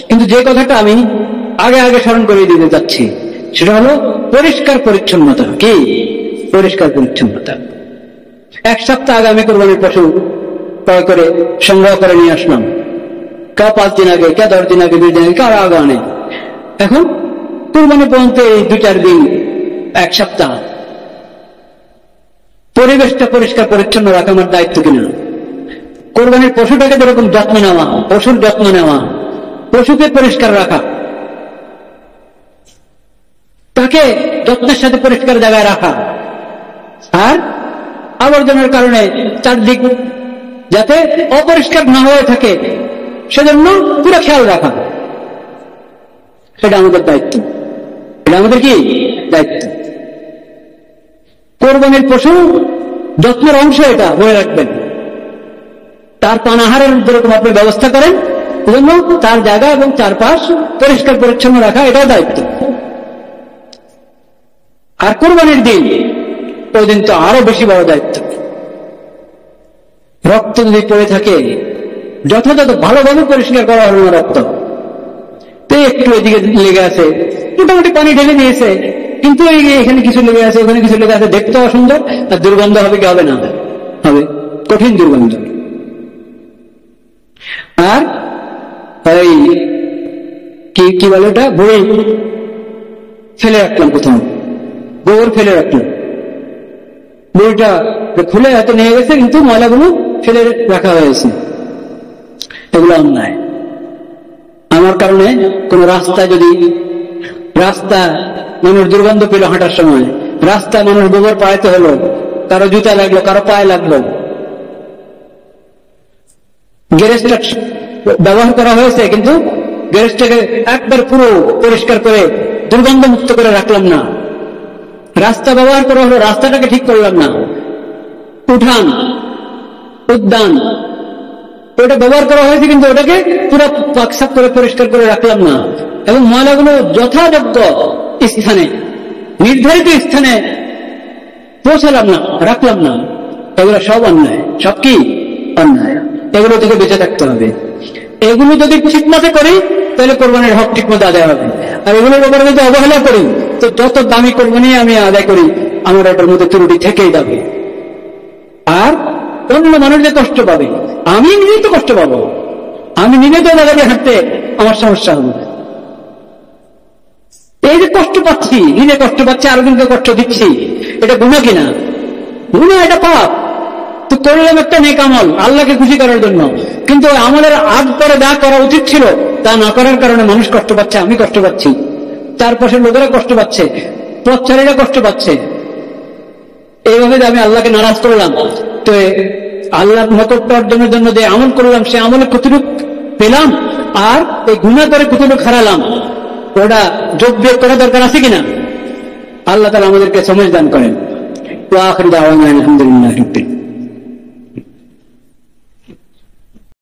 কিন্তু যে কথাটা আমি আগে আগে স্মরণ করে দিতে যাচ্ছি সেটা হলো পরিষ্কার পরিচ্ছন্নতা। কি পরিষ্কার পরিচ্ছন্নতা? এক সপ্তাহ আগে আমি কোরবানির পশু ক্রয় করে সংগ্রহ করে নিয়ে আসলাম, কে 5 দিন আগে, কে 10 দিন আগে, 2 দিন আগে, কারো আগে নেই। এখন কোরবানি পর্যন্ত এই 2-4 দিন, এক সপ্তাহ পরিবেশটা পরিষ্কার পরিচ্ছন্ন রাখা আমার দায়িত্ব কিনা? কোরবানির পশুটাকে যেরকম যত্ন নেওয়া, পশুর যত্ন নেওয়া, পশুকে পরিষ্কার রাখা, তাকে যত্নের সাথে পরিষ্কার জায়গায় রাখা, আর আবর্জনার কারণে চারদিক যাতে অপরিষ্কার না হয়ে থাকে সেজন্য পুরো খেয়াল রাখা, সেটা আমাদের দায়িত্ব। এটা আমাদের কি দায়িত্ব? কোরবানির পশু যত্নের অংশ, এটা মনে রাখবেন। তার পানাহারের যেরকম আপনি ব্যবস্থা করেন, এজন্য তার জায়গা এবং চারপাশ পরিষ্কার পরিচ্ছন্ন রাখা, এটাও দায়িত্ব। আর কোরবানির দিন, ওই দিন তো আরো বেশি বড় দায়িত্ব। রক্ত যদি পড়ে থাকে যথাযথ ভালোভাবে পরিষ্কার করা হলো না, রক্ত তো একটু এদিকে লেগে আছে, মোটামুটি পানি ঢেলে দিয়েছে, কিন্তু এখানে কিছু লেগে আছে, ওখানে কিছু লেগে আছে, দেখতে অসুন্দর, আর দুর্গন্ধ হবে কি হবে না? হবে, কঠিন দুর্গন্ধ। আর এই কি বলে ওটা, বই ফেলে রাখলাম, প্রথম গোবর ফেলে রাখলাম, বইটা খুলে হয়তো নিয়ে গেছে কিন্তু ময়লাগুলো ফেলে রাখা হয়েছে, এগুলো অন্যায়। আমার কারণে কোন রাস্তায় যদি মানুষ দুর্গন্ধ পেল, হাঁটার সময় রাস্তায় মানুষ গোবর পাইতে হলো, কারো জুতা লাগলো, কারো পায়ে লাগলো, গ্যারেজটা ব্যবহার করা হয়েছে কিন্তু গ্যারেজটাকে একবার পুরো পরিষ্কার করে দুর্গন্ধ মুক্ত করে রাখলাম না, রাস্তা ব্যবহার করা হলো, রাস্তাটাকে ঠিক করলাম না, উঠান উদ্যান ওটা ব্যবহার করা হয়েছে কিন্তু ওটাকে পুরো পাকসাপ করে পরিষ্কার করে রাখলাম না, এবং ময়লাগুলো যথাযোগ্য স্থানে, নির্ধারিত স্থানে পৌঁছালাম না, রাখলাম না, এগুলো সব অন্যায়। সব কি অন্যায়? এগুলো থেকে বেঁচে থাকতে হবে। এগুলো যদি ঠিক মতো করি তাহলে কোরবানির হক ঠিক মতো আদায় হবে, আর এগুলোর ব্যাপারে যদি অবহেলা করি তো যত দামি কোরবানি আমি আদায় করি আমার এটার মধ্যে ত্রুটি থেকেই যাবে, আর অন্য মানুষ যে কষ্ট পাবে, আমি নিজেই তো কষ্ট পাবো, আমি নিজে তো জায়গা দিয়ে হাঁটতে আমার সমস্যা হবে। এই যে কষ্ট পাচ্ছি, নিজে কষ্ট পাচ্ছি, আরেকজনকে কষ্ট দিচ্ছি, এটা গুনাহ কিনা? গুনাহ, এটা পাপ। তো করলাম একটা নেক আমল আল্লাহকে খুশি করার জন্য, কিন্তু আমাদের আগ পরে যা করা উচিত ছিল তা না করার কারণে মানুষ কষ্ট পাচ্ছে, আমি কষ্ট পাচ্ছি, চারপাশের লোকেরা কষ্ট পাচ্ছে, পথচারীরা কষ্ট পাচ্ছে। এইভাবে যে আমি আল্লাহকে নারাজ করলাম, তো আল্লাহ নিকট অর্জনের জন্য যে আমল করলাম সে আমলে কতটুক পেলাম, আর এই গুনাহ করে কতটুক হারালাম, ওটা যোগ বিয়োগ করা দরকার আছে কিনা? আল্লাহ তাআলা আমাদেরকে সমঝ দান করেন। ওয়া আখিরু দাওয়ানা আলহামদুলিল্লাহি রাব্বিল আলামিন।